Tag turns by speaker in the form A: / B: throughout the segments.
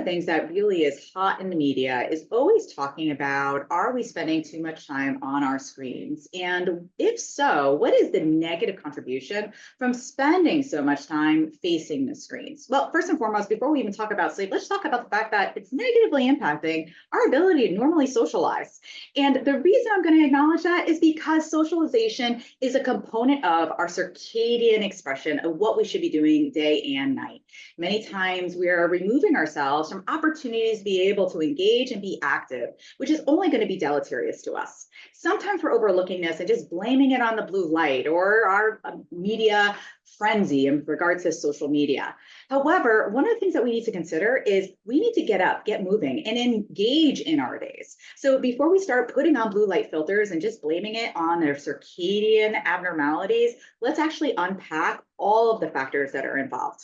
A: things that really is hot in the media is always talking about, are we spending too much time on our screens? And if so, what is the negative contribution from spending so much time facing the screens? Well, first and foremost, before we even talk about sleep, let's talk about the fact that it's negatively impacting our ability to normally socialize. And the reason I'm going to acknowledge that is because socialization is a component of our circadian expression of what we should be doing day and night. Many times we are removing ourselves from opportunities to be able to engage and be active, which is only going to be deleterious to us. Sometimes we're overlooking this and just blaming it on the blue light or our media frenzy in regards to social media. However, one of the things that we need to consider is we need to get up, get moving, and engage in our days. So before we start putting on blue light filters and just blaming it on their circadian abnormalities, let's actually unpack all of the factors that are involved.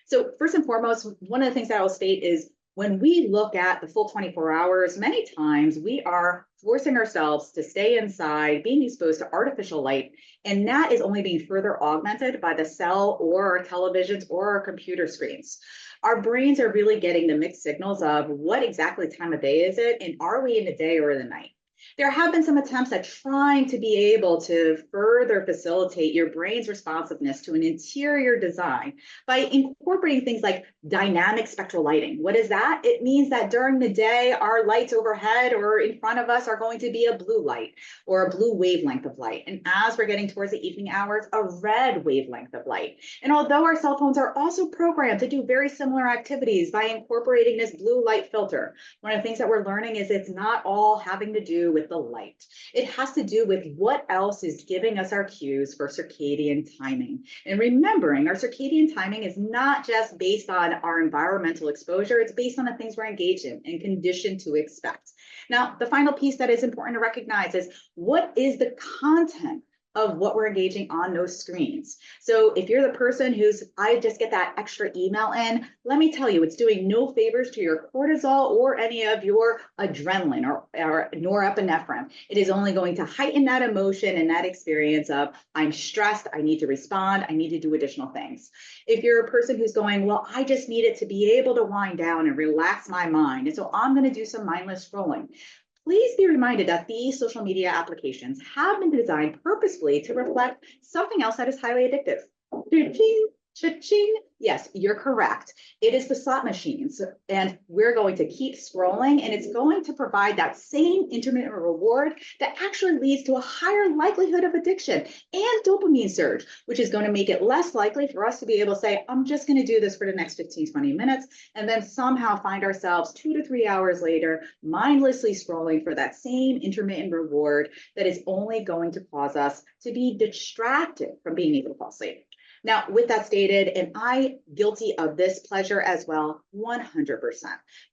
A: So first and foremost, one of the things that I will state is when we look at the full 24 hours, many times we are forcing ourselves to stay inside, being exposed to artificial light, and that is only being further augmented by the cell or our televisions or our computer screens. Our brains are really getting the mixed signals of what exactly time of day is it, and are we in the day or the night? There have been some attempts at trying to be able to further facilitate your brain's responsiveness to an interior design by incorporating things like dynamic spectral lighting. What is that? It means that during the day, our lights overhead or in front of us are going to be a blue light or a blue wavelength of light. And as we're getting towards the evening hours, a red wavelength of light. And although our cell phones are also programmed to do very similar activities by incorporating this blue light filter, one of the things that we're learning is it's not all having to do with the light. It has to do with what else is giving us our cues for circadian timing. And remembering our circadian timing is not just based on our environmental exposure, it's based on the things we're engaged in and conditioned to expect. Now, the final piece that is important to recognize is what is the content of what we're engaging on those screens. So if you're the person who's, I just get that extra email in, let me tell you, it's doing no favors to your cortisol or any of your adrenaline or norepinephrine. It is only going to heighten that emotion and that experience of, I'm stressed, I need to respond, I need to do additional things. If you're a person who's going, well, I just need it to be able to wind down and relax my mind, and so I'm going to do some mindless scrolling. Please be reminded that these social media applications have been designed purposefully to reflect something else that is highly addictive. Cha-ching, cha-ching. Yes, you're correct. It is the slot machines, and we're going to keep scrolling, and it's going to provide that same intermittent reward that actually leads to a higher likelihood of addiction and dopamine surge, which is going to make it less likely for us to be able to say, I'm just going to do this for the next 15, 20 minutes, and then somehow find ourselves 2 to 3 hours later, mindlessly scrolling for that same intermittent reward that is only going to cause us to be distracted from being able to fall asleep. Now, with that stated, and I guilty of this pleasure as well, 100%,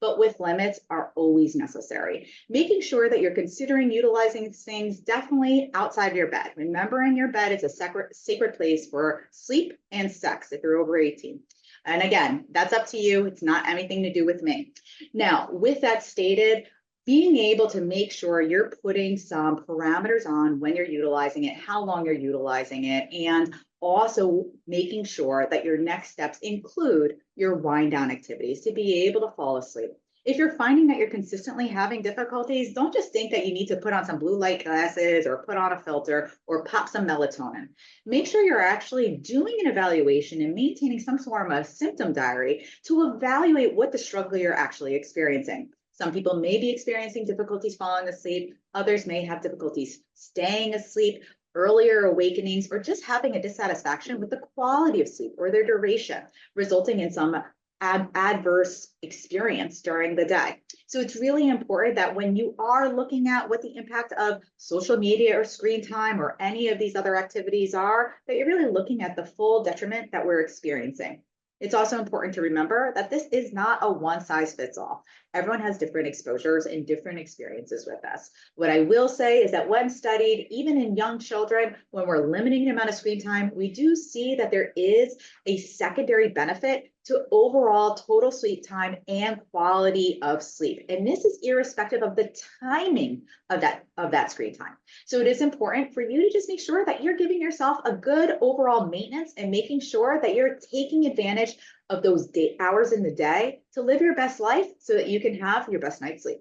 A: but with limits are always necessary. Making sure that you're considering utilizing things definitely outside of your bed. Remembering your bed is a sacred place for sleep and sex if you're over 18. And again, that's up to you. It's not anything to do with me. Now, with that stated, being able to make sure you're putting some parameters on when you're utilizing it, how long you're utilizing it, and also making sure that your next steps include your wind down activities to be able to fall asleep. If you're finding that you're consistently having difficulties, don't just think that you need to put on some blue light glasses or put on a filter or pop some melatonin. Make sure you're actually doing an evaluation and maintaining some form of symptom diary to evaluate what the struggle you're actually experiencing. Some people may be experiencing difficulties falling asleep. Others may have difficulties staying asleep, earlier awakenings, or just having a dissatisfaction with the quality of sleep or their duration, resulting in some adverse experience during the day. So it's really important that when you are looking at what the impact of social media or screen time or any of these other activities are, that you're really looking at the full detriment that we're experiencing. It's also important to remember that this is not a one size fits all. Everyone has different exposures and different experiences with this. What I will say is that when studied, even in young children, when we're limiting the amount of screen time, we do see that there is a secondary benefit to overall total sleep time and quality of sleep. And this is irrespective of the timing of that screen time. So it is important for you to just make sure that you're giving yourself a good overall maintenance and making sure that you're taking advantage of those hours in the day to live your best life so that you can have your best night's sleep.